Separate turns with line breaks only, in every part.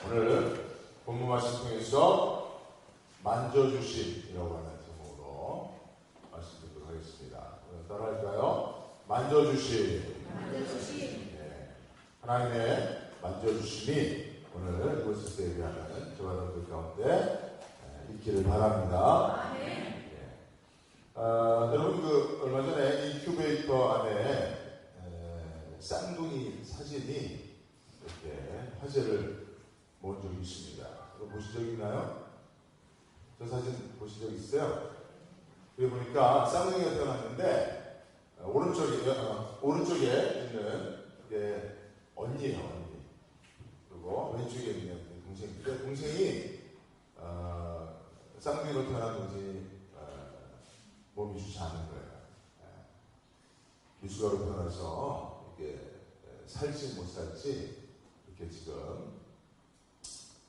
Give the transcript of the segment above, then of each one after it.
오늘 본문 말씀 통해서 만져주심이라고 하는 제목으로 말씀드리도록 하겠습니다. 오늘 따라할까요? 만져주심. 네. 하나님의 만져주심이 오늘 이곳에서 예배하는 저와 여러분들 가운데 있기를 바랍니다. 네. 여러분 얼마 전에 인큐베이터 안에 쌍둥이 사진이 이렇게 화제를 모은 적이 있습니다. 이거 보신 적 있나요? 저 사진 보신 적 있어요? 여기 보니까 쌍둥이가 태어났는데 오른쪽에 있는 게 언니예요, 언니. 그리고 왼쪽에 있는 동생인데 동생이 쌍둥이로 태어난 동생이 몸이 좋지 않은 거예요. 미숙아로 태어나서 이게 살지 못 살지 이렇게 지금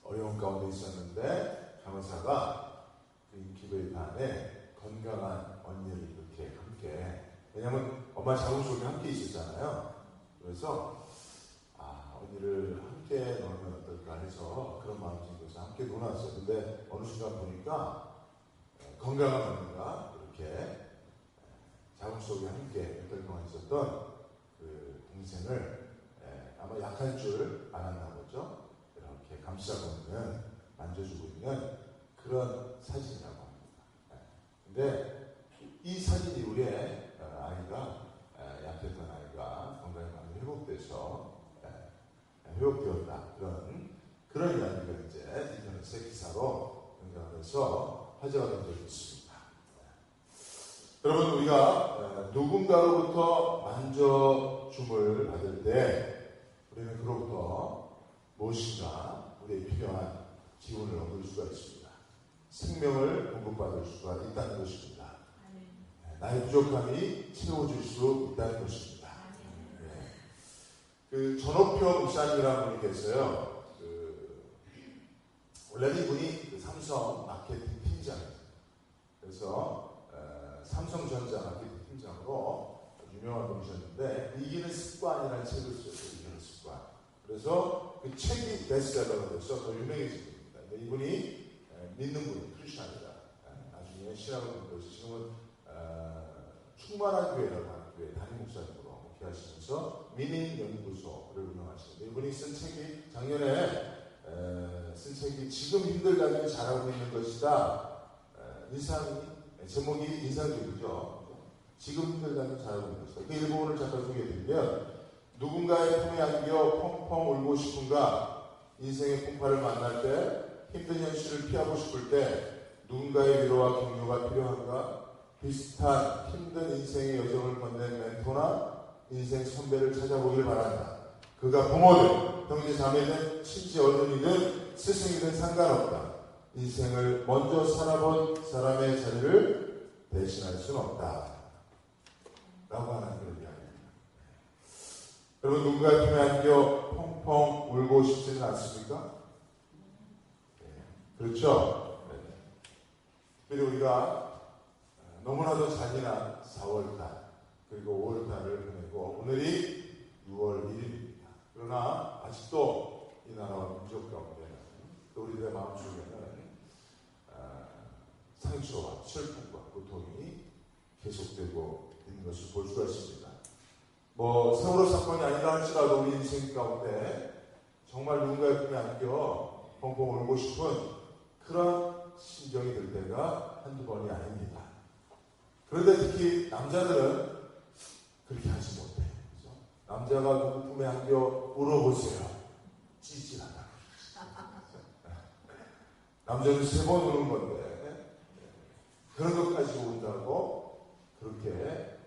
어려운 가운데 있었는데 간호사가 그 인큐베이터 안에 건강한 언니를 이렇게 함께, 왜냐면 엄마 자궁 속에 함께 있었잖아요. 그래서 언니를 함께 넣으면 어떨까 해서 그런 마음이 생겨서 함께 놀았어요. 근데 어느 순간 보니까 건강한 언니가 이렇게 자궁 속에 함께 몇 달 동안 있었던 그 동생을 아마 약한 줄 알았나 보죠. 이렇게 감싸고 있는, 만져주고 있는 그런 사진이라고 합니다. 근데 이 사진이 우리의 아이가, 약했던 아이가 건강이 많이 회복돼서 회복되었다, 그런 이야기가 이제 인터넷의 기사로 등장을 해서 화제가 된 적이 있습니다. 여러분, 우리가 누군가로부터 만져줌을 받을 때 우리는 그로부터 무엇인가 우리의 필요한 기운을 얻을 수가 있습니다. 생명을 공급받을 수가 있다는 것입니다. 나의 부족함이 채워질 수 있다는 것입니다. 그 전호표 목사님이라는 분이 계세요. 원래는 이분이 삼성 마케팅 팀장이에요. 그래서 삼성전자 마케팅 팀장으로 유명한 분이셨는데, 이기는 습관이라는 책을 썼어요. 이기는 습관. 그래서 그 책이 베스트셀러가 돼서 더 유명해진 겁니다. 이분이 믿는 분이 크리스천이다. 나중에 신학을 공부해서 지금은 충만한 교회라고 하는 교회 담임 목사님으로 목회하시면서 미닝 연구소를 운영하시는데, 이분이 쓴 책이 작년에 쓴 책이 지금 힘들다면 잘하고 있는 것이다. 제목이 인상적이죠. 지금 힘들다면 잘하고 있는 것이다. 그 일본을 잠깐 소개해드리면, 누군가의 품에 안겨 펑펑 울고 싶은가? 인생의 풍파를 만날 때, 힘든 현실을 피하고 싶을 때 누군가의 위로와 격려가 필요한가? 비슷한 힘든 인생의 여정을 건넨 멘토나 인생 선배를 찾아보길 바란다. 그가 부모든 형제 자매든 친지 어른이든 스승이든 상관없다. 인생을 먼저 살아본 사람의 자리를 대신할 수는 없다. 라고 하는 그런 이야기입니다. 여러분, 누군가의 품에 안겨 펑펑 울고 싶지는 않습니까? 그렇죠? 그리고 우리가 너무나도 잔인한 4월달 그리고 5월달을 보내고 오늘이 6월 1일입니다. 그러나 아직도 이 나라와 민족 가운데는, 또 우리들의 마음속에는 상처와 슬픔과 고통이 계속되고 있는 것을 볼 수가 있습니다. 세월호 사건이 아니라 할지라도 우리 인생 가운데 정말 누군가의 품에 안겨 펑펑 울고 싶은 그런 심정이 들 때가 한두 번이 아닙니다. 그런데 특히 남자들은 그렇게 하지 못해요. 그렇죠? 남자가 누구 품에 안겨 울어보세요. 찌질하다. 남자는 3번 우는 건데 그런 것까지 운다고 그렇게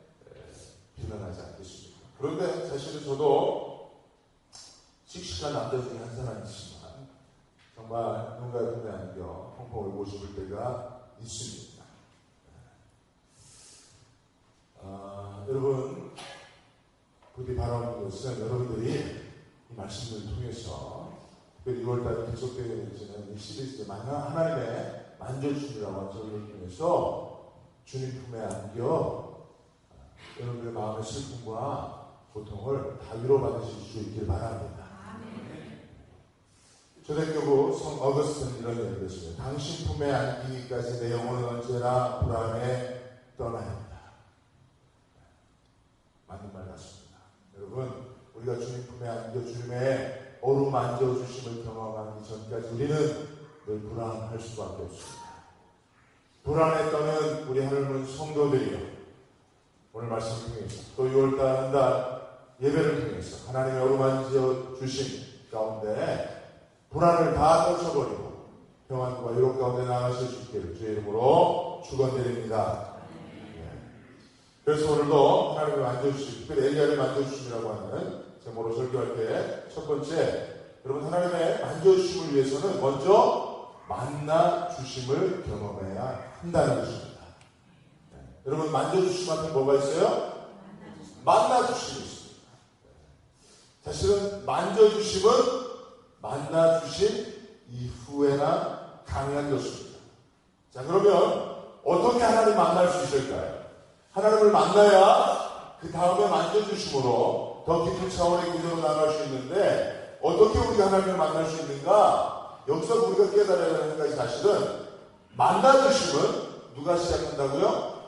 비난하지 않겠습니까? 그런데 사실은 저도 씩씩한 남자 중에 한 사람이지만 정말 누군가의 품에 안겨 펑펑 울고 싶을 때가 있습니다. 여러분, 부디 바라는 것은 여러분들이 이 말씀을 통해서 특별히 6월달에 계속되어지는 이 시리즈 하나님의 만져주심이라고 하는 저를 통해서 주님 품에 안겨 여러분들의 마음의 슬픔과 고통을 다 위로받으실 수 있길 바랍니다. 초대교부 성 어거스틴은 이런 얘기를 했습니다. 당신 품에 안기기까지 내 영혼은 언제나 불안에 떠나야 한다. 맞는 말 같습니다. 여러분, 우리가 주님 품에 안겨 주님의 어루만져 주심을 경험하기 전까지 우리는 늘 불안할 수밖에 없습니다. 불안에 떠는 우리 하나님은 성도들이요, 오늘 말씀을 통해서 또 6월달 한 달 예배를 통해서 하나님의 어루만져 주심 가운데 불안을 다 떨쳐버리고 평안과 위로 가운데 나가실 수 있기를 주의 이름으로 축원드립니다. 그래서 오늘도 하나님을 만져주시고 특별히 엘리야를 만져주심이라고 하는 제목으로 설교할 때 첫 번째, 여러분 하나님의 만져주심을 위해서는 먼저 만나주심을 경험해야 한다는 것입니다. 여러분 만져주심 앞에 뭐가 있어요? 만나주심이 있습니다. 사실은 만져주심은 만나주신 이후에나 가능한 것입니다. 자, 그러면 어떻게 하나님 만날 수 있을까요? 하나님을 만나야 그 다음에 만져주심으로 더 깊은 차원의 구조로 나갈 수 있는데, 어떻게 우리가 하나님을 만날 수 있는가? 여기서 우리가 깨달아야 하는 한 가지 사실은, 만나주심은 누가 시작한다고요?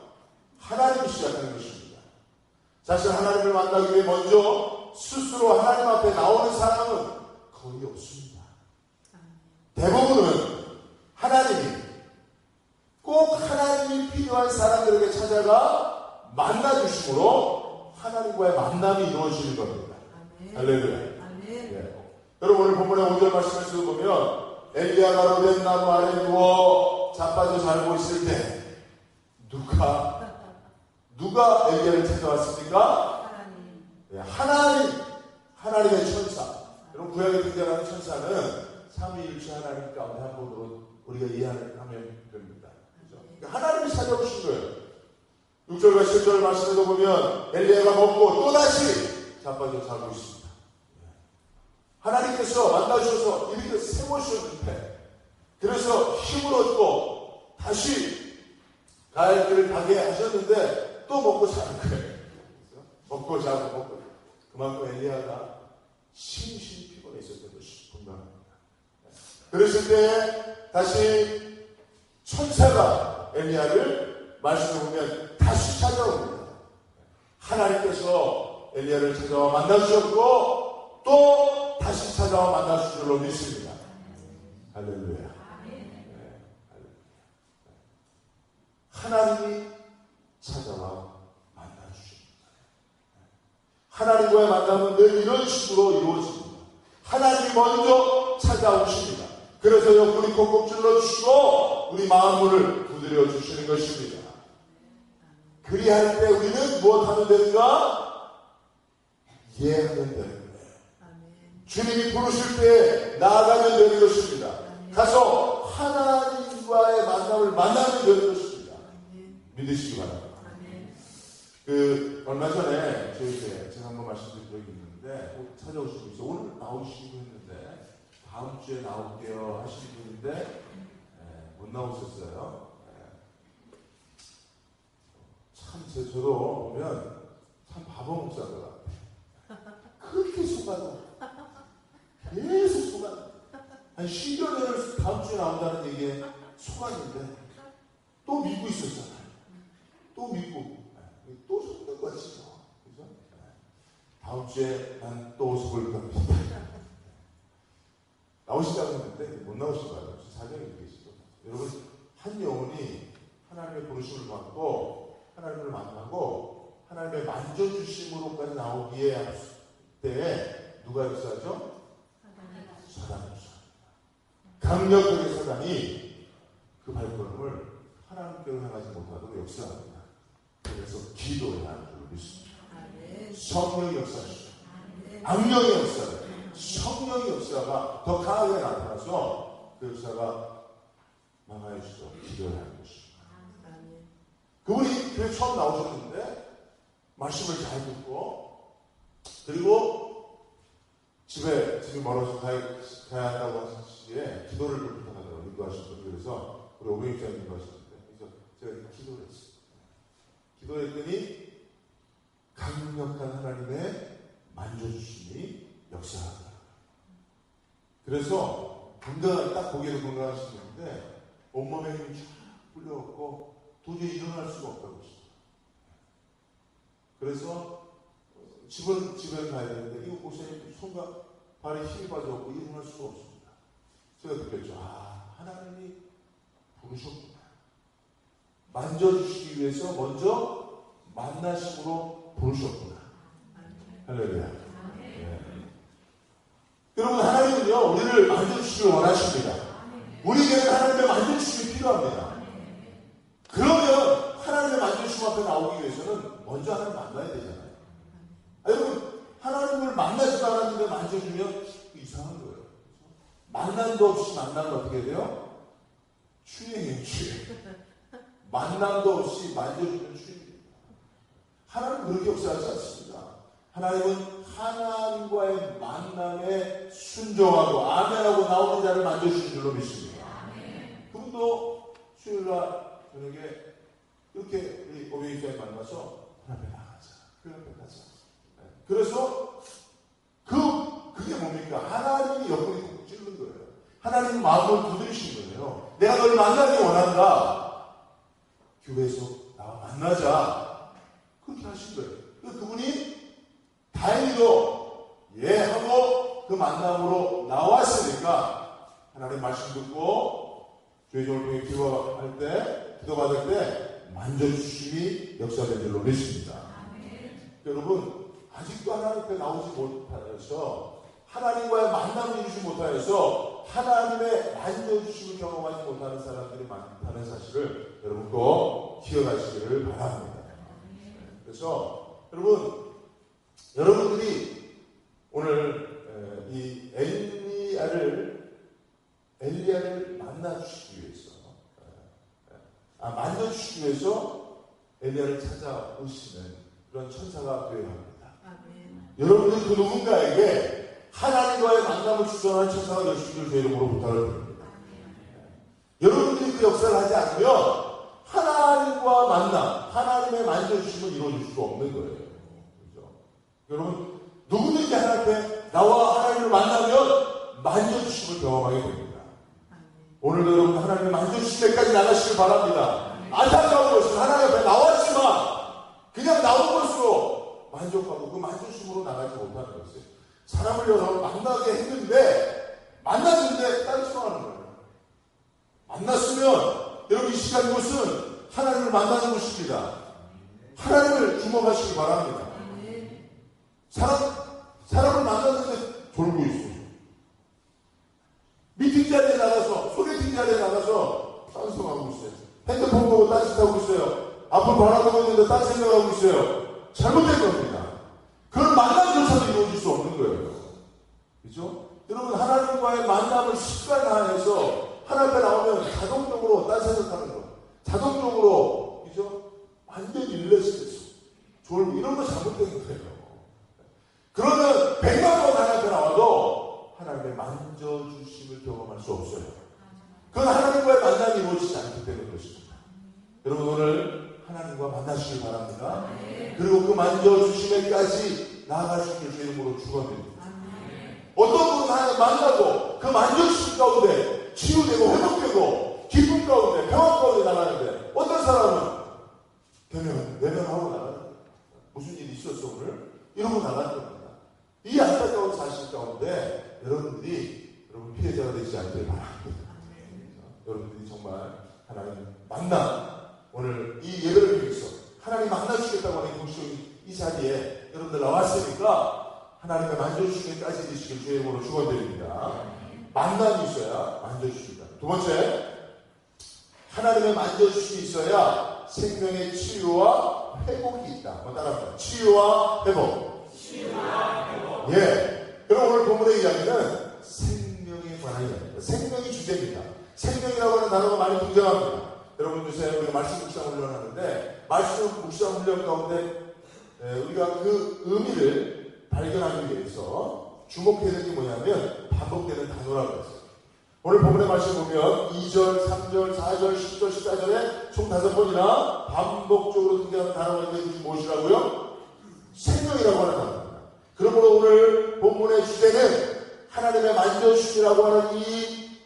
하나님이 시작하는 것입니다. 사실 하나님을 만나기 위해 먼저 스스로 하나님 앞에 나오는 사람은 거의 없습니다. 대부분은 하나님이 꼭 하나님이 필요한 사람들에게 찾아가 만나주심으로 하나님과의 만남이 이루어지는 겁니다. 할렐루야. 네. 여러분 오늘 본문의 5절 말씀에서 보면 엘리야가 로된 나무 아래 누워 자빠져 자고 있을 때 누가 엘리야를 찾아왔습니까? 하나님의 천사. 여러분 구약에 등장하는 천사는 삼위일체 하나님 가운데 한 분으로 우리가 이해하면 됩니다. 그렇죠? 그러니까 하나님이 찾아오신 거예요. 6절과 7절 말씀에도 보면 엘리야가 먹고 또다시 자빠져 자고 있습니다. 하나님께서 만나주셔서 이렇게 세우셨는데, 그래서 힘을 얻고 다시 갈 길을 가게 하셨는데 또 먹고 자는 거예요. 먹고 자고 먹고. 그만큼 엘리야가 심신 피곤해 있었던 것이 분명합니다. 그랬을 때 다시 천사가 엘리야를 말씀해 보면 다시 찾아옵니다. 하나님께서 엘리야를 찾아와 만나주셨고 또 다시 찾아와 만나주실 줄로 믿습니다. 할렐루야. 하나님이 찾아와 만나주십니다. 하나님과의 만남은 늘 이런 식으로 이루어집니다. 하나님이 먼저 찾아오십니다. 그래서 옆구리 콕콕 찔러주시고 우리 마음문을 두드려 주시는 것입니다. 그리할 때 우리는 무엇하면 되는가? 예하면 되는 거예요. 주님이 부르실 때 나아가면 되는 것입니다. 가서 하나님과의 만남을 만나면 되는 것입니다. 믿으시기 바랍니다. 얼마 전에 제가 한번 말씀드린 적이 있는데 꼭 찾아오신 분이 있어요. 오늘 나오시고 했는데 다음 주에 나올게요 하시는 분인데 못 나오셨어요. 참 저도 보면 참 바보 목사인 것 같아요. 그렇게 속아도 계속 속아. 한 10여 년을 다음 주에 나온다는 얘기에 속았는데 또 믿고 있었잖아요. 또 믿고 또 속는 거지. 그죠? 다음 주에 난 또 속을 겁니다. 나오시다고 했는데 못 나오신 거예요. 사정이 계시죠. 여러분, 한 영혼이 하나님의 부르심을 받고 하나님을 만나고 하나님의 만져주심으로까지 나오기에 할 때에 누가 역사하죠? 사단이 역사합니다. 강력하게 사단이 그 발걸음을 하나님께로 향하지 못하도록 역사합니다. 그래서 기도해야 하는 줄로 믿습니다. 성령의 역사죠. 악령의 역사를 성령의 역사가 더 강하게 나타나서 그 역사가 망하여 주죠. 기도해야 하는 것입니다. 그분이 교회 처음 나오셨는데 말씀을 잘 듣고 그리고 집이 멀어서 가야 한다고 하시기에 기도를 좀 부탁하더라고요. 인도하셨거든요. 그래서 우리 오병익장님 인도하셨는데 그래서 제가 기도를 했어요. 기도했더니 강력한 하나님의 만져주심이 역사하더라고요. 그래서 딱 보기에도 건강하신 분인데 온몸에 힘이 쫙 풀려갖고 도저히 일어날 수가 없다고 했어요. 그래서 집에 가야 되는데 이거 보세요. 손과 발에 힘이 빠져갖고 일어날 수가 없습니다. 제가 느꼈죠. 하나님이 부르셨구나. 만져주시기 위해서 먼저 만나심으로 부르셨구나. 할렐루야. 네. 여러분, 하나님은요, 우리를 만져주시길 원하십니다. 우리에게는 하나님의 만져주심이 필요합니다. 그러면 하나님의 만져주심 앞에 나오기 위해서는 먼저 하나님 만나야 되잖아요. 여러분, 하나님을 만나지도 않았는데 만져주면 이상한 거예요. 만남도 없이 만나면 어떻게 돼요? 추행이에요, 추행. 만남도 없이 만져주면 추행입니다. 하나님은 그렇게 역사하지 않습니다. 하나님은 하나님과의 만남에 순종하고 아멘하고 나오는 자를 만져주시는 줄로 믿습니다. 그분도 수요일날 저녁에 이렇게 우리 오병이교회 만나서 하나님 앞에 나가자. 그 앞에 가자. 그래서 그게 뭡니까? 하나님이 옆구리 콕 찔른 거예요. 하나님 마음을 두드리신 거예요. 내가 너를 만나기 원한다. 교회에서 나와 만나자. 그렇게 하신 거예요. 그분이 다행히도 예 하고 그 만남으로 나왔으니까 하나님 말씀 듣고 주의 종을 통해 기도받을 때 만져주심이 역사된 줄로 믿습니다. 여러분, 아직도 하나님 앞에 나오지 못하여서 하나님과의 만남을 이루지 못하여서 하나님의 만져주심을 경험하지 못하는 사람들이 많다는 사실을 여러분 꼭 기억하시기를 바랍니다. 그래서 여러분들이 오늘 이 엘리야를 만나주시기 위해서 만져주시기 위해서 엘리야를 찾아오시는 그런 천사가 되어야 합니다. 여러분들 그 누군가에게 하나님과의 만남을 추천하는 천사가 되시기를 제 이름으로 부탁을 드립니다. 여러분들이 그 역사를 하지 않으면 하나님과 만남, 하나님의 만져주심을 이루어질 수가 없는 거예요. 그렇죠? 여러분, 누구든지 하나님 앞에 나와 하나님을 만나면 만져주심을 경험하게 됩니다. 오늘도 여러분 하나님의 만져주실 때까지 나가시길 바랍니다. 안타까운 것은 하나님 앞에 나왔지만 그냥 나온 것으로 만족하고 그 만족심으로 나가지 못하는 것이에요. 사람을 여러 만나게 했는데 만났는데 딴소하는 거예요. 만났으면 여러분 이 시간 이곳은 하나님을 만나는 곳입니다. 하나님을 주목하시기 바랍니다. 사람을 만났는데 졸고 있어요. 미팅 자리에 나가서 소개팅 자리에 나가서 딴소하고 있어요. 핸드폰 보고 딴짓하고 있어요. 앞을 바라보고 있는데 딴 생각하고 있어요. 잘못된 겁니다. 그런 만남조차도 이루어질 수 없는 거예요. 그렇죠? 여러분, 하나님과의 만남을 습관화해서 하나님 앞에 나오면 자동적으로 딴 생각하는 거, 자동적으로 그죠? 완전히 일레스트레스, 졸고 이런 거 잘못된 거예요. 그러면 100만 번 하나님 앞에 나와도 하나님의 만져주심을 경험할 수 없어요. 그건 하나님과의 만남이 이루어지지 않기 때문인 것입니다. 여러분, 오늘 하나님과 만나시길 바랍니다. 그리고 그 만져주심에까지 나아가시길 주 이름으로 축원드립니다. 어떤 분은 하나님 만나고 그 만져주심 가운데 치유되고 회복되고 기쁨 가운데 평안 가운데 나가는데 어떤 사람은 외면하고 나가는 거예요. 무슨 일이 있었어 오늘? 이러고 나가는 겁니다. 이 안타까운 사실 가운데 여러분 피해자가 되지 않기를 바랍니다. 여러분들이 정말 하나님 만나 오늘 이 예배를 위해서 하나님 만나주시겠다고 하는 이 자리에 여러분들 나왔으니까 하나님의 만져주시기까지 되시길 주의 이름으로 축원드립니다. 만남이 있어야 만져주십니다. 두 번째, 하나님의 만져주심이 있어야 생명의 치유와 회복이 있다. 한번 따라합니다. 치유와 회복. 예. 그럼 오늘 본문의 이야기는 생명에 관한 이야기입니다. 생명이 주제입니다. 생명이라고 하는 단어가 많이 등장합니다. 여러분 요새 우리가 말씀 묵상 훈련을 하는데 말씀 묵상 훈련 가운데 우리가 그 의미를 발견하기 위해서 주목해야 되는 게 뭐냐면 반복되는 단어라고 했어요. 오늘 본문의 말씀 보면 2절, 3절, 4절, 10절, 14절에 총 5번이나 반복적으로 등장하는 단어가 있는데 무엇이라고요? 생명이라고 하는 단어입니다. 그러므로 오늘 본문의 주제는 하나님의 만져주심이라고 하는 이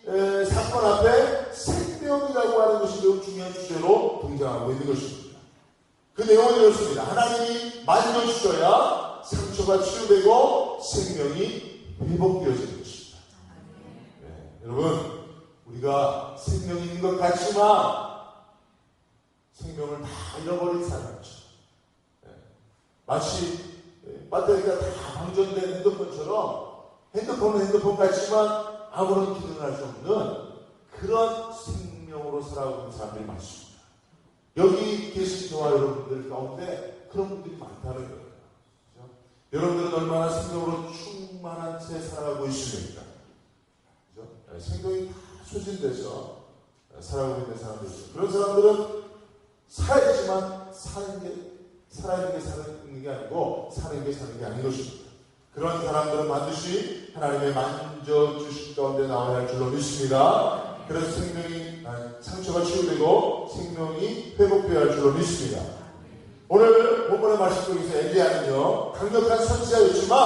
사건 앞에 생명이라고 하는 것이 매우 중요한 주제로 등장하고 있는 것입니다. 그 내용은 이렇습니다. 하나님이 만져주셔야 상처가 치유되고 생명이 회복되어지는 것입니다. 네, 여러분, 우리가 생명이 있는 것 같지만 생명을 다 잃어버린 사람이죠. 네, 마치 배터리가 다 방전된 핸드폰처럼 핸드폰은 핸드폰 같지만 아무런 기능을 할 수 없는 그런 생명으로 살아가고 있는 사람들이 많습니다. 여기 계신 저와 여러분들 가운데 그런 분들이 많다는 거예요. 그렇죠? 여러분들은 얼마나 생명으로 충만한 채 살아가고 있습니까? 그렇죠? 생명이 다 소진돼서 살아가고 있는 사람들이죠. 그런 사람들은 살아있지만 살아있는 게 사는 게 아니고 사는 게 사는 게 아닌 것입니다. 그런 사람들은 반드시 하나님의 만져주신 가운데 나와야 할 줄로 믿습니다. 그래서 상처가 치유되고 생명이 회복되어야 할 줄로 믿습니다. 오늘 본문의 말씀 속에서 엘리야는요, 강력한 선지자였지만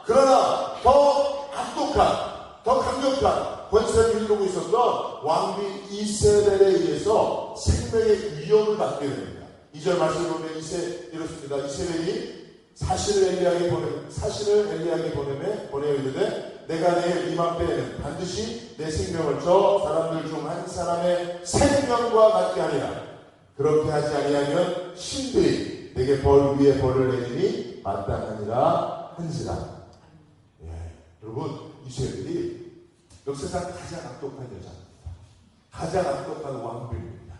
그러나 더 악독한, 더 강력한 권세를 이루고 있었던 왕비 이세벨에 의해서 생명의 위협을 받게 됩니다. 2절 말씀을 보면 이렇습니다. 이세벨이 사신을 엘리야에게 보내어 이르되 내가 내일 이맘때에는 반드시 내 생명을 저 사람들 중 한 사람의 생명과 같게 하리라. 그렇게 하지 아니하면 신들이 내게 벌 위에 벌을 내리니 마땅하니라 한지라. 예, 여러분, 이세벨이 역사상 가장 악독한 여자입니다. 가장 악독한 왕비입니다.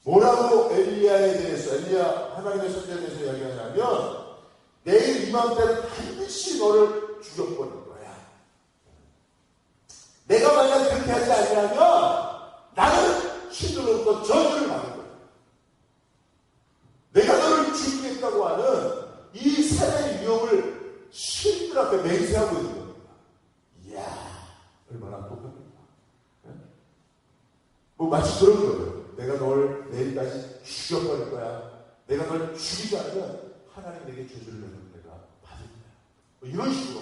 뭐라고 엘리야에 대해서, 하나님의 선지자에 대해서 이야기하냐면 내일 이맘때는 반드시 너를 죽여버릴 거야. 내가 만약 그렇게 하지 않으면 나는 신들로부터 저주를 받을 거야. 내가 너를 죽이겠다고 하는 이 살해의 위협을 신들 앞에 맹세하고 있는 겁니다. 이야, 얼마나 똑같습니까? 뭐 마치 그런 거예요. 내가 널 내일까지 죽여버릴 거야. 내가 널 죽이지 않으면 하나님 내게 저주를 내는 내가 받을 거야. 뭐 이런 식으로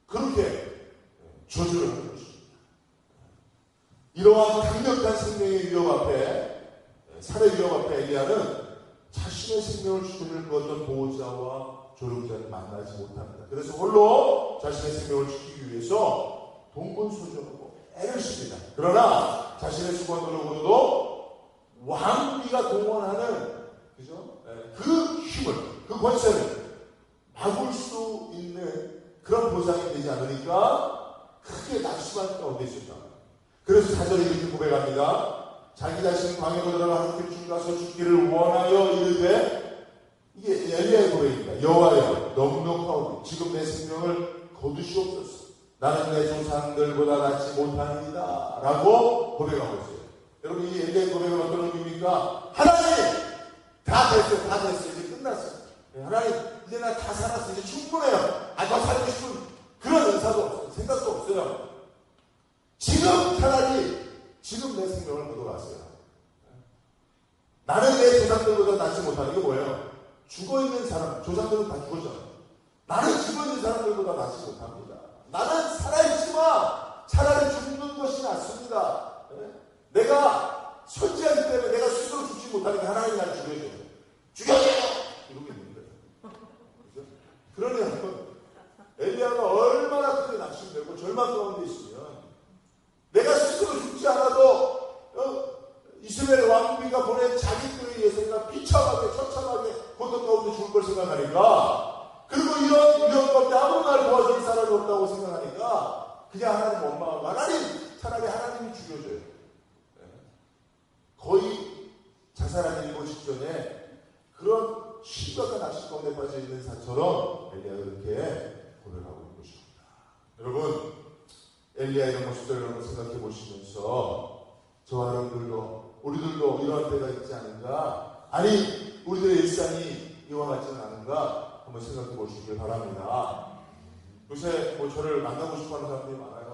그렇게 저주를 하는 것입니다. 이러한 강력한 생명의 위협 앞에, 살해 위협 앞에 엘리야는 자신의 생명을 지켜줄 그 어떤 보호자와 조력자를 만나지 못합니다. 그래서 홀로 자신의 생명을 지키기 위해서 동분서주하고 애를 씁니다. 그러나 자신의 수고한 노력으로도 왕비가 동원하는, 그죠? 그 힘을, 그 권세를 막을 수 있는 그런 보상이 되지 않으니까 크게 낙심한 가운데 있었다. 그래서 4절에 이렇게 고백합니다. 자기 자신은 광야로 들어가 한 길쯤 가서 죽기를 원하여 이르되, 이게 엘리야의 고백입니다. 여호와여, 넉넉하오니 지금 내 생명을 거두시옵소서. 나는 내 조상들보다 낫지 못합니다. 라고 고백하고 있어요. 여러분, 이 엘리야의 고백은 어떤 의미입니까? 하나님! 다 됐어요. 이제 끝났어요. 하나님, 이제 나 다 살았어. 이제 충분해요. 더 살고 싶은 그런 의사도 없어요. 생각도 없어요. 지금 내 생명을 거둬갔어요. 나는 내 조상들보다 낫지 못하는 게 뭐예요? 죽어있는 사람, 조상들은 다 죽었잖아요. 나는 죽어있는 사람들보다 낫지 못합니다. 나는 살아있지만 차라리 죽는 것이 낫습니다. 내가 선지하기 때문에 내가 스스로 죽지 못하는 게 하나님이 나를 죽여줘요. 죽여줘요! 이러고 있는 거예요. 그러면 엘리야가 얼마나 크게 낙심되고 절망 가운데 있으면 내가 스스로 죽지 않아도 이스라엘 왕비가 보낸 자기들에 의해서 내가 비참하게 처참하게 고통 가운데 죽을 걸 생각하니까, 그리고 이런 위험 가운데 아무도 나를 도와줄 사람이 없다고 생각하니까 그냥 하나님 원망하고, 차라리 하나님이 죽여줘요. 거의 자살하기 일보 직전에 그런 심각한 낙심 가운데 빠져 있는 사처럼 엘리야가 그렇게 고백하고 있는 것입니다. 여러분, 엘리야의 이런 모습들을 한번 생각해 보시면서 저와 여러분들도, 우리들도 이러한 때가 있지 않은가, 아니 우리들의 일상이 이와 같지는 않은가 한번 생각해 보시길 바랍니다. 요새 저를 만나고 싶어하는 사람들이 많아요.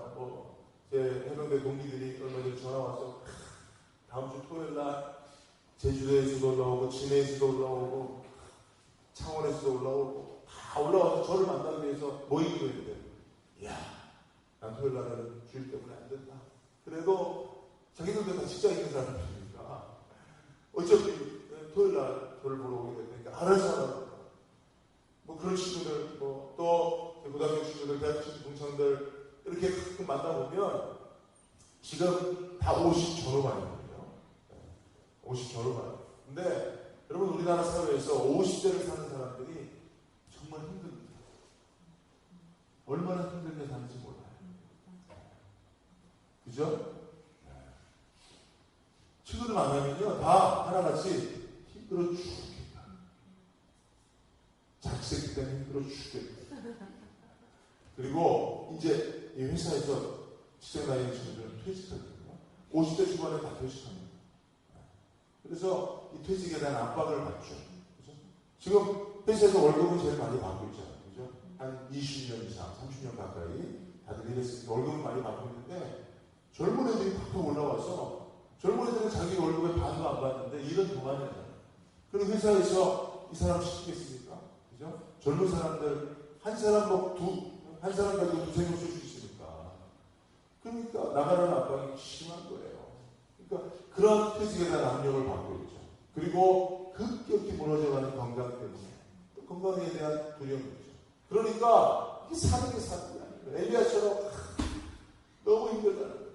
제 해병대 동기들이 얼마 전에 전화 와서 다음 주 토요일 날 제주도에서도 올라오고 진해에서도 올라오고 창원에서도 올라오고 다 올라와서 저를 만나기 위해서 모이기로 했는데, 이야, 난 토요일 날은 주일 때문에 안 된다. 그래도 자기들도 다 직장 있는 사람들이니까 어차피 토요일날 저를 보러 오게 되니까 알아서 하라고. 뭐 그런 친구들, 뭐 또 고등학교 친구들, 대학 친구, 동창들 이렇게 가끔 만나보면 지금 다 50 졸업반이거든요. 50 졸업반. 근데 여러분 우리나라 사회에서 50대를 사는 사람들이 정말 힘듭니다. 얼마나 힘들게 사는지 몰라요. 그죠? 친구들 만나면요 다 하나같이 힘들어 죽겠다. 자식 때문에 힘들어 죽겠다. 그리고 이제 이 회사에서 직장 다니는 친구들은 퇴직하거든요. 50대 중반에 다 퇴직합니다. 그래서 이 퇴직에 대한 압박을 받죠. 그죠? 지금 회사에서 월급은 제일 많이 받고 있잖아요. 그죠? 한 20년 이상, 30년 가까이 다들 일했으니까 월급을 많이 받고 있는데 젊은 애들이 팍팍 올라와서 젊은 애들은 자기 월급의 반도 안 받는데 일은 더 많이 하잖아요. 그럼 회사에서 이 사람 시키겠습니까? 그죠? 젊은 사람들 한 사람 한 사람 가지고 두세 명 쓸 수 있으니까. 그러니까 나가라는 압박이 심한 거예요. 그러니까 그런 퇴직에 대한 압력을 받고 있죠. 그리고 급격히 무너져가는 건강 때문에 또 건강에 대한 두려움이죠. 그러니까 이게 사는 게 사는 게 아니에요. 엘리야처럼 너무 힘들잖아요.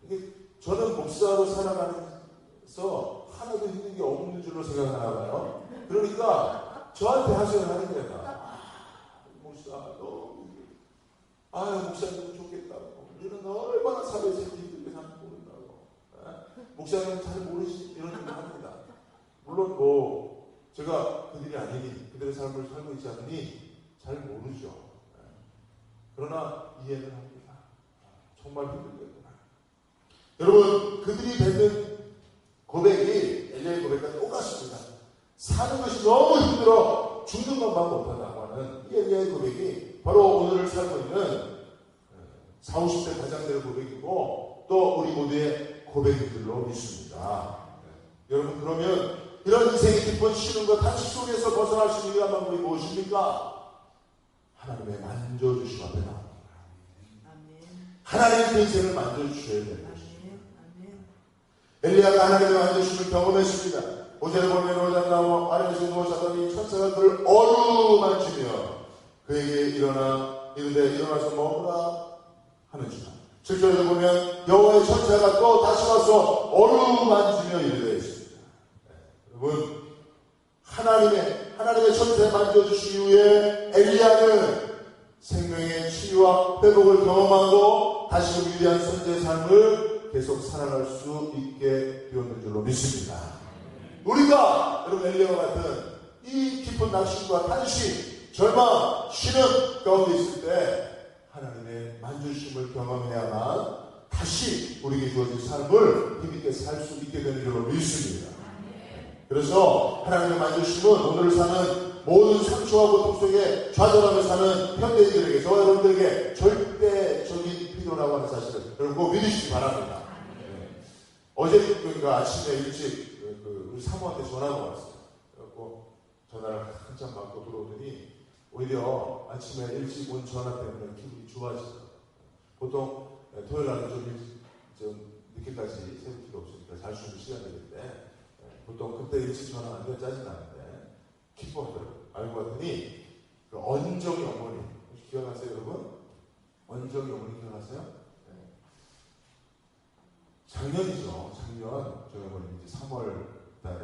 이게 저는 목사로 살아가면서 하나도 힘든 게 없는 줄로 생각하나 봐요. 그러니까 저한테 하소연 하는 거예요. 목사 너무 힘들어. 목사님 좋겠다고. 우리는 얼마나 사회에서 힘들게 사는지 모른다고. 목사님은 잘 모르시 이런 얘기 합니다. 물론 뭐 제가 그들이 아니니 그들의 삶을 살고 있지 않으니 잘 모르죠. 그러나 이해는 합니다. 정말 힘들겠구나. 여러분 그들이 뱉는 고백이 엘리야의 고백과 똑같습니다. 사는 것이 너무 힘들어 죽는 것만 못한다고 하는 이 엘리야의 고백이 바로 오늘을 살고 있는 40, 50대 가장들의 고백이고 또 우리 모두의 고백들로 믿습니다. 여러분 그러면 이런 인생의 기쁜 쉬는 것 한식 속에서 벗어날 수 있는 방법이 무엇입니까? 하나님의 만져주심 앞에 나옵니다. 하나님의 그 인생을 만져주셔야 되는 것입니다. 엘리야가 하나님의 만져주심을 경험했습니다. 5절에 보면 오장나무 아래에서 누워자더니 천사가 그를 어루만지며 그에게 이르되 일어나서 먹으라 하는지라. 7절에 보면 여호와의 천사가 또 다시 와서 어루만지며 이르되 있습니다. 여러분 하나님의 천사에 만져주신 이후에 엘리야는 생명의 치유와 회복을 경험하고 다시 위대한 선지의 삶을 계속 살아갈 수 있게 되었는 줄로 믿습니다. 우리가 여러분 엘리야와 같은 이 깊은 낙심과 탄식, 절망, 신음 가운데 있을 때 하나님의 만져주심을 경험해야만 다시 우리에게 주어진 삶을 힘있게 살 수 있게 되는 줄로 믿습니다. 그래서 하나님의 만져주심은 오늘 사는 모든 상처와 고통 속에 좌절하며 사는 현대인들에게, 저와 여러분들에게 절대적인 필요라고 하는 사실을 여러분 꼭 믿으시기 바랍니다. 어제 그러니까 아침에 일찍 우리 사모한테 전화가 왔어요. 그래갖고 전화를 한참 받고 들어오더니 오히려 아침에 일찍 온 전화 때문에 기분이 좋아지더라고요. 보통 토요일 날은 좀 늦게까지 새울 필요 없으니까 잘 쉬는 시간들인데 보통 그때 일찍 전화 안 되면 짜증나는데 기뻐하더라고요. 알고 봤더니 그 언정이 어머니 혹시 기억하세요 여러분? 언정이 어머니 기억하세요? 작년이죠. 작년 저희 어머니 이제 3월 달에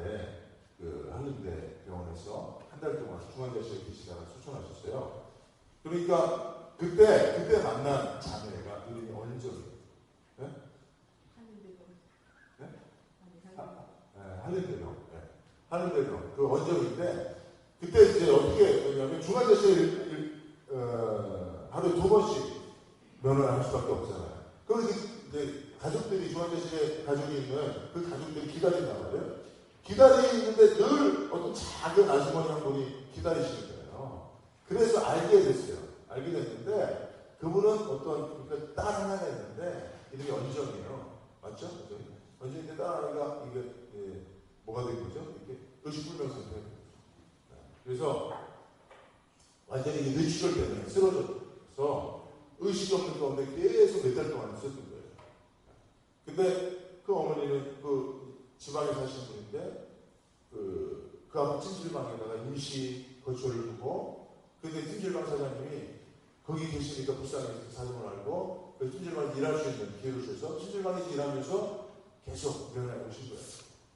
그 한림대 병원에서 한 달 동안 중환자실에 계시다가 수천하셨어요. 그러니까 그때 만난 자매가 이름이 언정이. 네? 한림대병. 한림대병. 그 언정인데 그때 이제 어떻게 되냐면 중환자실 하루에 2번씩 면회를 할 수밖에 없잖아요. 그럼 이제 가족들이 중환자실에 가족이 있는 그 가족들이 기다린단 말이에요. 기다리는데 늘 어떤 작은 아주머니 한 분이 기다리시는 거예요. 그래서 알게 됐어요. 알게 됐는데 그분은 그러니까 딸 하나가 있는데 이름이 언정이에요. 맞죠? 언정인데 딸 하나가 이게 뭐가 된 거죠? 이렇게 의식불명 상태가 된 거죠. 그래서 완전히 뇌출혈 때문에 쓰러져서 의식이 없는 가운데 계속 계속 몇 달 동안 있었던 거예요. 근데 그 어머니는 그 지방에 사시는 분인데 그 아빠 찜질방에다가 임시 거처를 두고, 근데 찜질방 사장님이 거기 계시니까 불쌍해서 사정을 알고 그 찜질방에서 일할 수 있는 기회를 줘서 찜질방에서 일하면서 계속 면회 오신 거예요.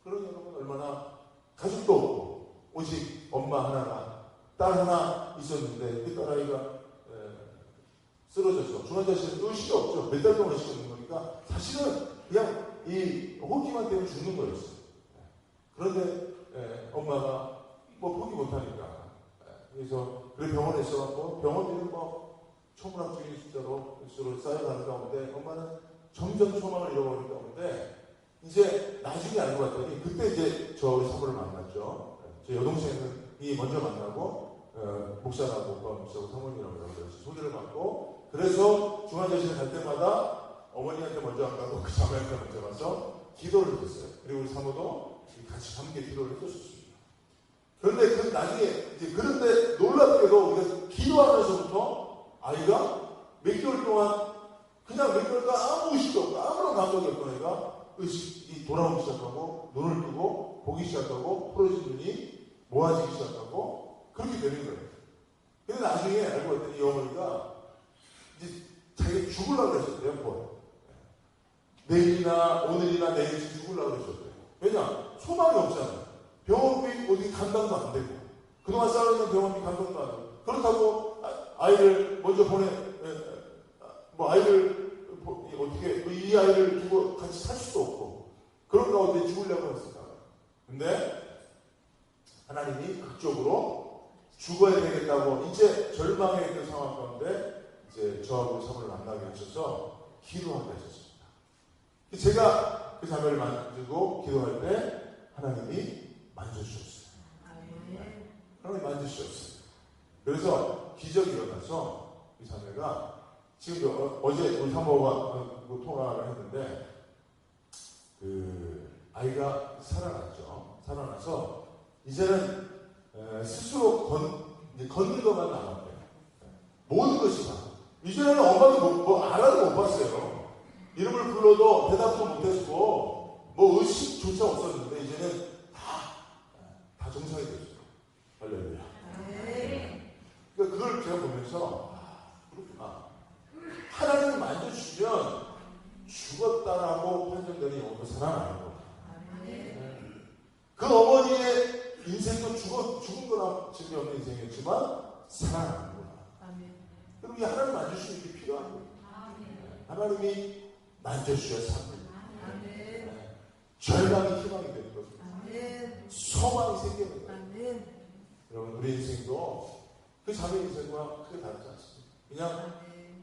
그러니 여러분 얼마나 가족도 없고 오직 엄마 하나가 딸 하나 있었는데 그 딸아이가 쓰러져서 중환자실에 의식이 없죠. 몇 달 동안 의식이 없는 거니까 사실은 그냥 이 호흡기만 때문에 죽는 거였어요. 그런데 엄마가 뭐 포기 못하니까 그래서 그래 병원에 있어갖고 병원비는 뭐 초문학적인 숫자로 쌓여가는 가운데 엄마는 점점 소망을 잃어버린 가운데 이제 나중에 알고 봤더니 그때 이제 저 우리 사모를 만났죠. 제 여동생이 먼저 만나고 목사라고 오빠 목사고 사모님이라고 그래서 소개를 받고, 그래서 중환자실에 갈 때마다 어머니한테 먼저 안 가고 그 자매한테 먼저 가서 기도를 했어요. 그리고 우리 사모도 같이 함께 기도를 해줬습니다. 그런데 그 나중에 이제 그런데 놀랍게도 우리가 기도하면서부터 아이가 몇 개월 동안 그냥 몇 개월 동안 아무 의식도 없고 아무런 감정이 없던 애가 의식이 돌아오기 시작하고 눈을 뜨고 보기 시작하고 풀어진 눈이 모아지기 시작하고 그렇게 되는 거예요. 근데 나중에 알고 봤더니 이 어머니가 이제 자기가 죽으려고 그랬었대요. 뭐. 내일이나 오늘이나 내일쯤 죽으려고 그랬었대요. 왜냐? 소망이 없잖아요. 병원비 어디 감당도 안 되고 그동안 쌓아있는 병원비 감당도 안 되고, 그렇다고 아이를 먼저 뭐 아이를 어떻게 이 아이를 두고 같이 살 수도 없고 그런 가운데 죽으려고 했을까. 근데 하나님이 극적으로 죽어야 되겠다고 이제 절망의 그 상황 가운데 이제 저하고 사모를 만나게 하셔서 기도하게 하셨습니다. 제가 그 자매를 만지고 기도할 때 하나님이 만져주셨어요. 하나님이 만져주셨어요. 그래서 기적이 일어나서 이 자매가 지금 어제 우리 사모가 통화를 했는데 그 아이가 살아났죠. 살아나서 이제는 스스로 걷는 것만 남았대요. 모든 것이 다. 이제는 엄마도 뭐 알아도 못 봤어요. 이름을 불러도 대답도 못했고 뭐 의식조차 없었는데 이제는 다 정상이 됐어요. 할렐루야. 그러니까 그걸 제가 보면서 그렇구나. 하나님을 만져주시면 죽었다라고 판정되는 영혼도 살아나는 거예요. 그 어머니의 인생도 죽은 거나 재미없는 인생이었지만 살아나는 거야. 그럼 이 하나님 만져주시면 이게 필요한 거예요. 하나님이 만져주셔야 삽니다. 절망이 희망이 되는 거죠. 소망이 생기는 거예요. 여러분 우리 인생도 그 자매 인생과 크게 다르지 않습니다. 그냥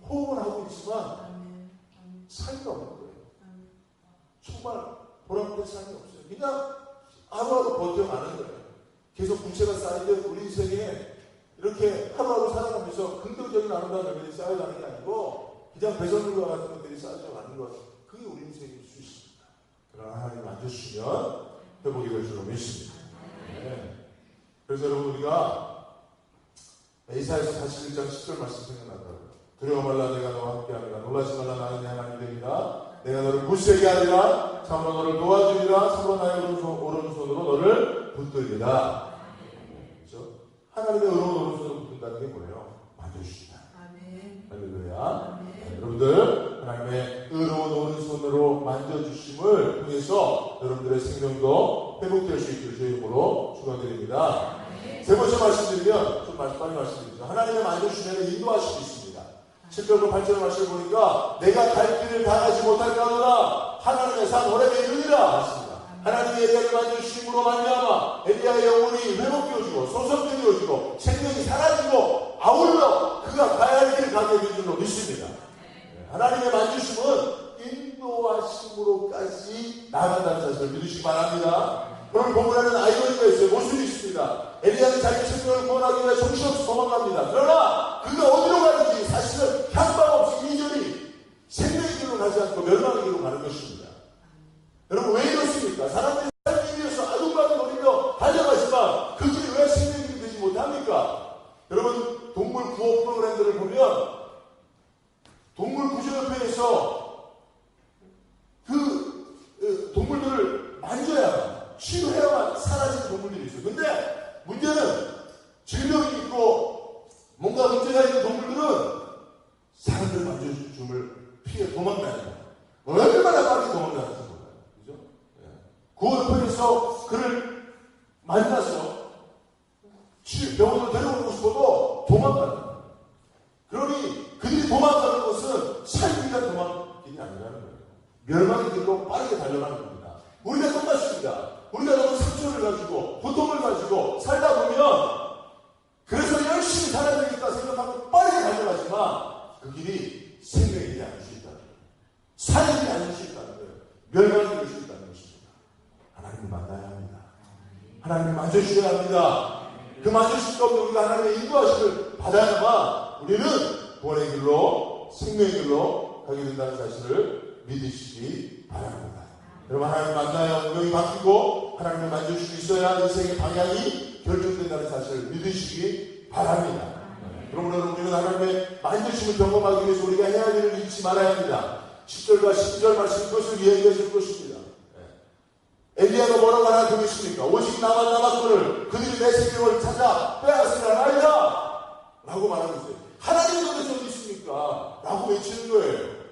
호흡을 하고 있지만 삶이 없는 거예요. 정말 보람된 삶이 없어요. 그냥 하루하루 버텨가는 거예요. 계속 부채가 쌓이는 우리 인생에 이렇게 하루하루 살아가면서 긍정적인 아름다운 열매들이 쌓여가는 게 아니고 그냥 배설물과 같은 것들이 쌓여가는 것, 그게 우리 인생일 수 있습니다. 그러나 하나님 만져주시면 회복이 될 줄로 믿습니다. 네. 그래서 여러분 우리가 이사야서 41장 10절 말씀 생각나더라고요. 두려워 말라 내가 너와 함께하리라. 놀라지 말라 나는 내 하나님이니라. 내가 너를 굳세게 하리라. 참으로 너를 도와주리라. 참으로 나의 오른손으로 너를 붙들리라. 그렇죠? 하나님의 의로운 오른손으로 붙든다는 게 뭐예요? 만져주시다. 할렐루야. 네, 여러분들 하나님의 의로운 오른손으로 만져주심을 통해서 여러분들의 생명도 회복될 수 있기를 주의 이름으로 축원드립니다. 세 번째 말씀드리면 좀 빨리 말씀드리죠. 하나님의 만져주시면 인도하실 수 있습니다. 7절과 8절 말씀을 보니까 내가 갈 길을 당하지 못할까 하노라 하나님의 산 호렙에 이르리라 하십니다. 하나님의 엘리야를 만져주심으로 말미암아 엘리야의 영혼이 회복되어지고 소성되어지고 생명이 사라지고 아울러 그가 가야 할 길을 가게 된 줄로 믿습니다. 하나님의 만지심은 인도하심으로까지 나아간다는 사실을 믿으시기 바랍니다. 오늘 본문에는 아이러니가 있어요. 모순이 있습니다. 엘리야는 자기 생명을 구원하기 위해 정신없이 도망갑니다. 그러나 그가 어디로 가는지 사실은 향방 없이 이전이 생명의 길로 가지 않고 멸망의 길로 가는 것입니다. 여러분 왜 이렇습니까? 사람들이 살기 위해서 아둥바둥 노리며 달려가지만 그 길이 왜 생명의 길이 되지 못합니까? 여러분 동물 구호 프로그램들을 보면 동물 구조 협회에서 통해서 그 동물들을 만져야만, 치료해야만 사라지는 동물들이 있어요. 근데 문제는 질병이 있고 뭔가 문제가 있는 동물들은 사람들 만져줌을 피해 도망가는 거예요. 얼마나 빠르게 도망가는지 몰라요. 그죠? 구호협회에서 그를 만나서 병원으로 데려오고 싶어도 도망가는 거예요. 그러니 그들이 도망가는 것은 살기 위한 도망길이 아니라는 거예요. 멸망의 길로 빠르게 달려가는 겁니다. 우리가 똑같습니다. 우리가 너무 상처를 가지고 고통을 가지고 살다 보면 그래서 열심히 살아야 되겠다 생각하고 빠르게 달려가지만 그 길이 생명의 길이 아닐 수 있다는 거예요. 사는 길이 아닐 수 있다는 거예요. 멸망이 될 수 있다는 것입니다. 하나님을 만나야 합니다. 하나님을 만져주셔야 합니다. 그 만져주실 수 없는 우리가 하나님의 인도하심을 받아야만 우리는 구원의 길로 생명의 길로 가게 된다는 사실을 믿으시기 바랍니다. 여러분, 하나님 만나야 운명이 바뀌고 하나님을 만질 수 있어야 인생의 방향이 결정된다는 사실을 믿으시기 바랍니다. 그러므로 우리는 하나님의 만지심을 경험하기 위해서 우리가 해야 할 일을 잊지 말아야 합니다. 10절과 12절 말씀 그것을 이야기해 줄 것입니다. 엘리야가 뭐라고 하나 되겠습니까? 오직 나만 남았거늘 그들이 내 생명을 찾아 빼앗으라 나이다 라고 말하고 있어요. 하나님의 도대체 어디 있습니까? 라고 외치는 거예요.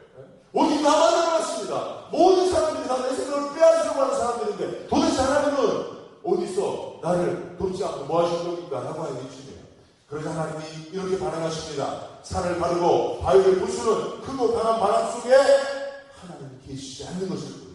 오직 나만 남았습니다. 모든 사람들이 다 내 생명을 빼앗으려고 하는 사람들인데 도대체 하나님은 어디서 나를 돕지 않고 뭐 하실 겁니까? 라고 하는 외치네요. 그러자 하나님이 이렇게 반응하십니다. 산을 가르고 바위를 부수는 크고 강한 바람 속에 하나님이 계시지 않는 것을 보여주세요.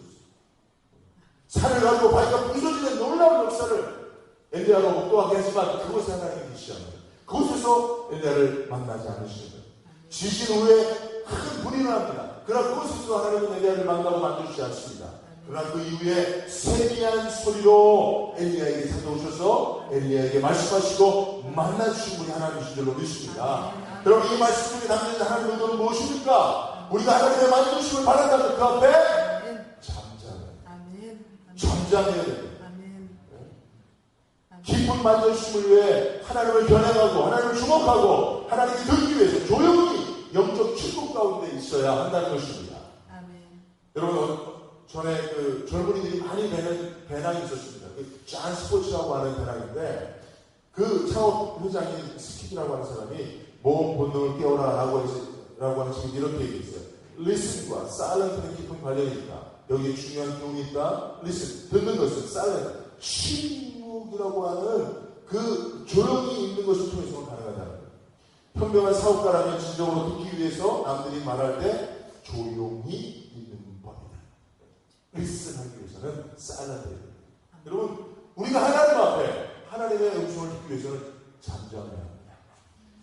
산을 가르고 바위가 부서지는 놀라운 역사를 엘리야가 목도하게 하지만 그곳에 하나님이 계시지 않는 거예요. 그곳에서 엘리야를 만나지 않으시는 거예요. 지신 후에 큰 불이 납니다. 그러나 그곳에서 하나님은 엘리야를 만나고 만져주지 않습니다. 그러나 그 이후에 세미한 소리로 엘리야에게 찾아오셔서 엘리야에게 말씀하시고 만나주신 분이 하나님이신 줄로 믿습니다. 여러분, 이 말씀 중에 담겨있는 하나님의 의도는 무엇입니까? 우리가 하나님의 만져주심을 바란다면 그 앞에 잠잠해야 됩니다. 깊은 만져주심을 위해 하나님을 겨냥하고 하나님을 주목하고 하나님을 듣기 위해서 조용히 영적 침묵 가운데 있어야 한다는 것입니다. 여러분, 전에 그 젊은이들이 많이 배낭이 있었습니다. 그잔 스포츠라고 하는 배낭인데 그 창업 회장인 스키드라고 하는 사람이 모험 본능을 깨워라라고 하는 식으로 이렇게 얘기했어요. 리슨과 사일런트는 깊은 관련이 있다. 여기에 중요한 교훈이 있다. 리슨, 듣는 것은 사일런트, 침묵이라고 하는 그 조용히 있는 것을 통해서는 가능하다는 거예요. 현명한 사업가라면 진정으로 듣기 위해서 남들이 말할 때 조용히 있는 법이다. 리슨하기 위해서는 사일런트예요. 여러분, 우리가 하나님 앞에 하나님의 음성을 듣기 위해서는 잠잠해야 합니다.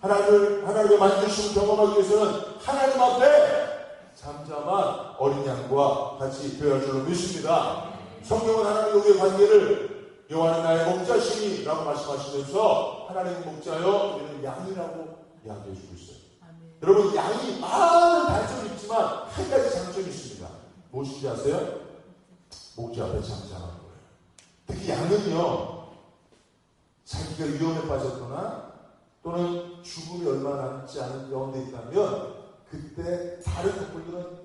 하나님의 만드심을 경험하기 위해서는 하나님 앞에 잠잠한 어린 양과 같이 되어야 할 줄로 믿습니다. 성경은 하나님과 우리의 관계를 여호와는 나의 목자시니 라고 말씀하시면서 하나님의 목자여 우리는 양이라고 이야기해 주고 있어요. 여러분, 양이 많은 단점이 있지만 한 가지 장점이 있습니다. 무엇인지 아세요? 목자 앞에 잠잠한 거예요. 특히 양은요, 자기가 위험에 빠졌거나 또는 죽음이 얼마 남지 않은 가운데 있다면 그때 다른 동물들은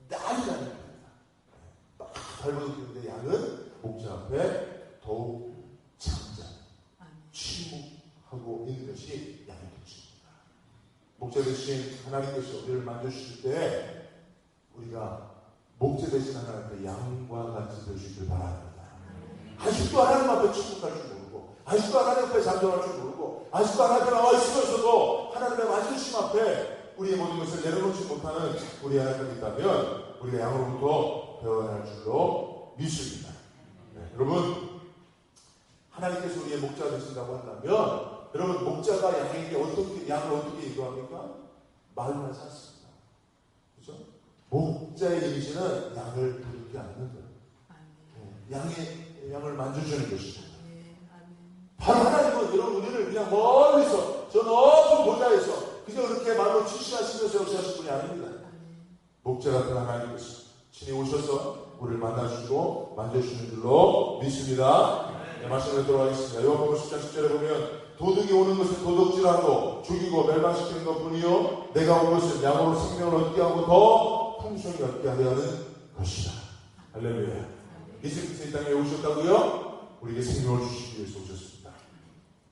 난리 나는 겁니다. 막 밟아들이는데 양은 목자 앞에 더욱 잠잠, 침묵하고 있는 것이 양의 특징입니다. 목자 대신 하나님께서 우리를 만져주실 때 우리가 목자 대신 하나님 앞에 양과 같이 되시길 바랍니다. 아직도 하나님 앞에 침묵할 줄 모르고 아직도 하나님 앞에 잠잠할 줄 모르고 아직도 하나님 앞에 나와 있으면서도 하나님의 만져주심 앞에 우리의 모든 것을 내려놓지 못하는 우리 하나님이 있다면 우리가 양으로부터 배워야 할 줄로 믿습니다. 네, 여러분, 하나님께서 우리의 목자가 되신다고 한다면 여러분, 목자가 양을 어떻게 인도합니까? 말로 하지 않습니다. 그렇죠? 목자의 이미지는 양을 부르게 하는 거예요. 양을 만져주는 것입니다. 바로 하나님은 여러분 우리를 그냥 멀리서 저 높은 보좌에서 그저 그렇게 말로 치시하시면서 역사하실 분이 아닙니다. 목자 같은 하나님께서 친히 오셔서 우리를 만나주시고 만져주시는 줄로 믿습니다. 네, 말씀에 들어가겠습니다. 요한복음 10장 10절에 보면 도둑이 오는 것은 도둑질하고 죽이고 멸망시키는 것뿐이요 내가 온 것은 양으로 생명을 얻게 하고 더 풍성히 얻게 하려는 것이다. 할렐루야. 예수님께서 이 땅에 오셨다고요? 우리에게 생명을 주시기 위해서 오셨습니다.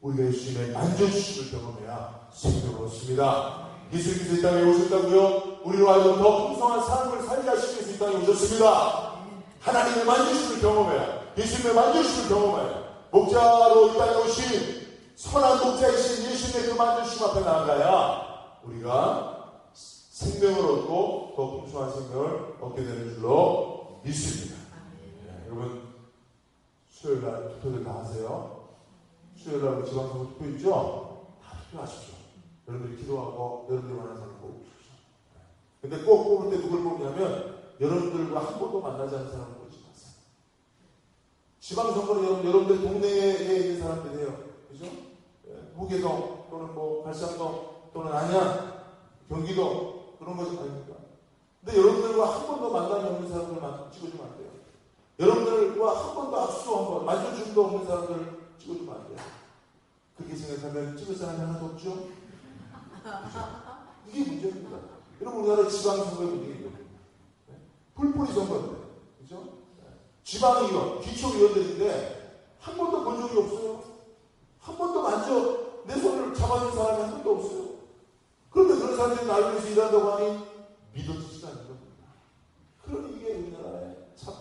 우리가 예수님의 만져주심을 경험해야 생명을 얻습니다. 예수님께서 이 땅에 오셨다고요? 우리로 하여금 더 풍성한 삶을 살게 하시기 위해서 이 땅에 오셨습니다. 하나님의 만져주심을 경험해야, 예수님의 만져주심을 경험해야, 목자로 이 땅에 오신 선한 목자이신 예수님의 그 만져주심 앞에 나아가야 우리가 생명을 얻고 더 풍성한 생명을 얻게 되는 줄로 믿습니다. 네, 여러분 수요일날 투표들 다 하세요. 수요일날 지방선거 투표 있죠? 다 투표하십시오. 여러분들이 기도하고 여러분들이 원하는 사람 뽑으십시오. 근데 꼭 뽑을 때 누굴 뽑냐면 여러분들과 한 번도 만나지 않은 사람을 뽑지 마세요. 지방선거는 여러분들 동네에 있는 사람들이에요. 그죠? 무계동 또는 뭐 발산동 또는 안양, 경기도 그런 것이 아닙니까? 근데 여러분들과 한 번도 만남이 없는 사람들 찍어주면 안 돼요. 여러분들과 한 번도 악수 한 번, 만져줌도 없는 사람들 찍어주면 안 돼요. 그렇게 생각하면 찍을 사람이 하나도 없죠? 그죠? 이게 문제입니다. 여러분 우리나라 지방선거의 문제이거든요. 풀뿌리 선거인데, 그죠? 지방의원, 기초의원들인데 한 번도 본 적이 없어요. 한 번도 내 손을 잡아준 사람이 한 번도 없어요. 그런데 그런 사람들이 나를 위해서 일한다고 하니 믿어지지가 않는 겁니다. 그러니 이게 우리나라의 참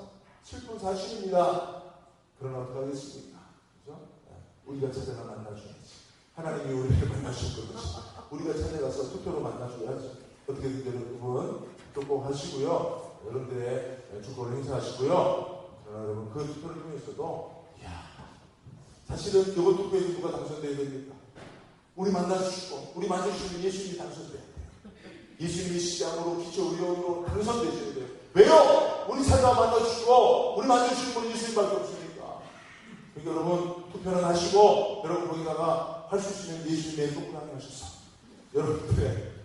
슬픈 사실입니다. 그러나 어떡하겠습니까? 그죠? 우리가 찾아가 만나줘야지. 하나님이 우리를 만나실 것이지. 우리가 찾아가서 투표로 만나줘야지. 어떻게든 여러분 꼭 하시고요. 여러분들의 주권을 행사하시고요. 여러분 그 투표를 통해서도 사실은 이번 투표에서 누가 당선되어야 됩니까? 우리 만나주시고 우리 만나주시는 예수님이 당선돼야 돼요. 예수님이 시장으로 기초의원으로 당선되셔야 돼요. 왜요? 우리 찾아와 만나주시고 우리 만나주시는 분은 예수님밖에 없으니까. 그러니까 여러분 투표는 하시고 여러분 거기다가 할 수 있으면 예수님의 똑똑하게 하셔서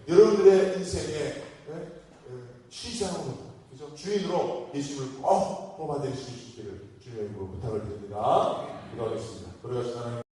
여러분들의 인생에 시장으로 그죠? 주인으로 예수님을 꼭 뽑아내실 수 있기를 주님의 이름으로 부탁을 드립니다. 기도하겠습니다. 그러가신 하나님